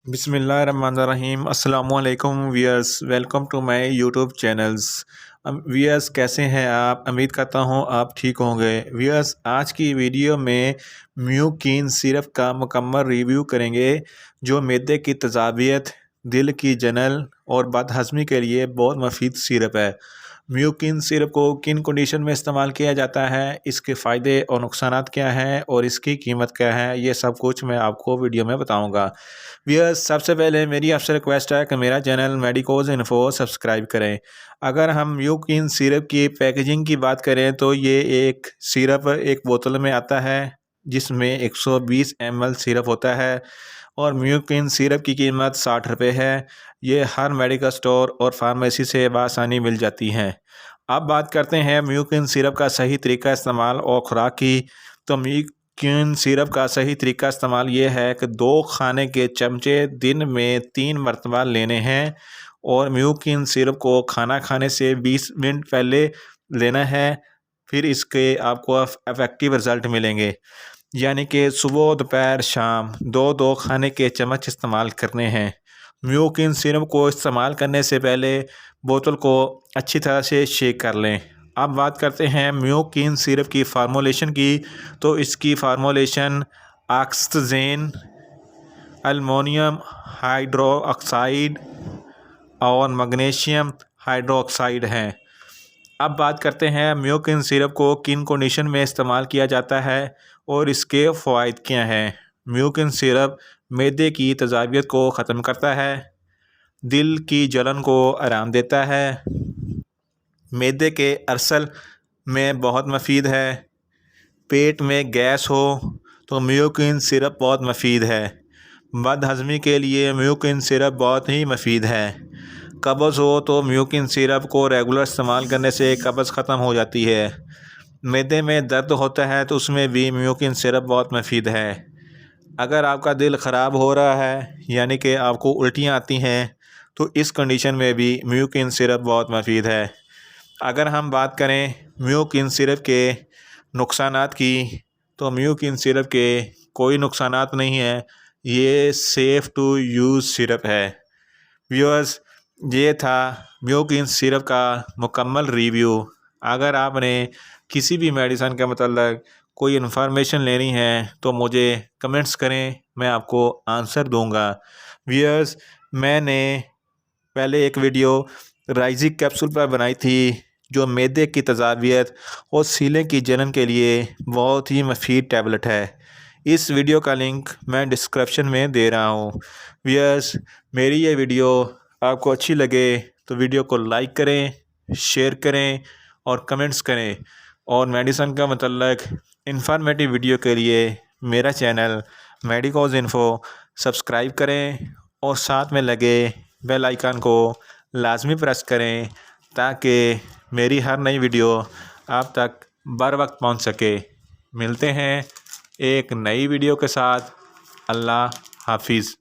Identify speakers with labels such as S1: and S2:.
S1: बिस्मिल्लाहिर्रहमानिर्रहीम अस्सलामुअलैकुम viewers, welcome to my YouTube channels. Viewers, कैसे हैं आप? उम्मीद करता हूं आप ठीक होंगे। व्यूअर्स, आज की वीडियो में म्यूकिन सिरप का मुकम्मल रिव्यू करेंगे, जो मैदे की तजाबियत, दिल की जलन और बदहज़मी के लिए बहुत मुफीद सिरप है। म्यूकिन सिरप को किन कंडीशन में इस्तेमाल किया जाता है, इसके फ़ायदे और नुकसानात क्या हैं और इसकी कीमत क्या है, ये सब कुछ मैं आपको वीडियो में बताऊंगा। व्यूअर्स, सबसे पहले मेरी आपसे रिक्वेस्ट है कि मेरा चैनल मेडिकोज इन्फो सब्सक्राइब करें। अगर हम म्यूकिन सिरप की पैकेजिंग की बात करें तो ये एक सिरप एक बोतल में आता है, जिसमें 120 ml सिरप होता है और म्यूकिन सिरप की कीमत 60 रुपये है। ये हर मेडिकल स्टोर और फार्मेसी से बआसानी मिल जाती हैं। अब बात करते हैं म्यूकिन सिरप का सही तरीका इस्तेमाल और खुराक की। तो म्यूकिन सिरप का सही तरीका इस्तेमाल ये है कि 2 खाने के चमचे दिन में 3 मरतबा लेने हैं और म्यूकिन सिरप को खाना खाने से 20 मिनट पहले लेना है। फिर इसके आपको इफ़ेक्टिव रिज़ल्ट मिलेंगे, यानी कि सुबह, दोपहर, शाम 2-2 खाने के चम्मच इस्तेमाल करने हैं। म्यूकिन सिरप को इस्तेमाल करने से पहले बोतल को अच्छी तरह से शेक कर लें। अब बात करते हैं म्यूकिन सिरप की फार्मूलेशन की। तो इसकी फार्मूलेशन ऑक्सीजन, अल्मोनियम हाइड्रोक्साइड और मैग्नीशियम हाइड्रोक्साइड हैं। अब बात करते हैं म्यूकिन सिरप को किन कंडीशन में इस्तेमाल किया जाता है और इसके फ़वाइद क्या हैं। म्यूकिन सिरप मैदे की तेज़ाबियत को ख़त्म करता है, दिल की जलन को आराम देता है, मैदे के अल्सर में बहुत मुफीद है, पेट में गैस हो तो म्यूकिन सिरप बहुत मुफीद है, बदहज़मी के लिए म्यूकिन सिरप बहुत ही मुफीद है, कब्ज़ हो तो म्यूकिन सिरप को रेगुलर इस्तेमाल करने से कब्ज़ ख़त्म हो जाती है, मैदे में दर्द होता है तो उसमें भी म्यूकिन सिरप बहुत मुफीद है। अगर आपका दिल ख़राब हो रहा है, यानी कि आपको उल्टियाँ आती हैं, तो इस कंडीशन में भी म्यूकिन सिरप बहुत मुफीद है। अगर हम बात करें म्यूकिन सिरप के नुकसानात की, तो म्यूकिन सिरप के कोई नुकसानात नहीं है। ये सेफ़ टू यूज़ सिरप है। व्यूअर्स, ये था म्यूकिन सिरप का मुकम्मल रिव्यू। अगर आपने किसी भी मेडिसिन के मतलब कोई इन्फॉर्मेशन लेनी है तो मुझे कमेंट्स करें, मैं आपको आंसर दूंगा। व्यूअर्स, मैंने पहले एक वीडियो राइजिक कैप्सूल पर बनाई थी, जो मैदे की तजाबियत और सीने की जलन के लिए बहुत ही मुफीद टैबलेट है। इस वीडियो का लिंक मैं डिस्क्रिप्शन में दे रहा हूँ। व्यूअर्स, मेरी ये वीडियो आपको अच्छी लगे तो वीडियो को लाइक करें, शेयर करें और कमेंट्स करें, और मेडिसिन का मतलब इंफॉर्मेटिव वीडियो के लिए मेरा चैनल मेडिकोज इन्फो सब्सक्राइब करें और साथ में लगे बेल आइकन को लाजमी प्रेस करें, ताकि मेरी हर नई वीडियो आप तक बर वक्त पहुंच सके। मिलते हैं एक नई वीडियो के साथ। अल्लाह हाफिज़।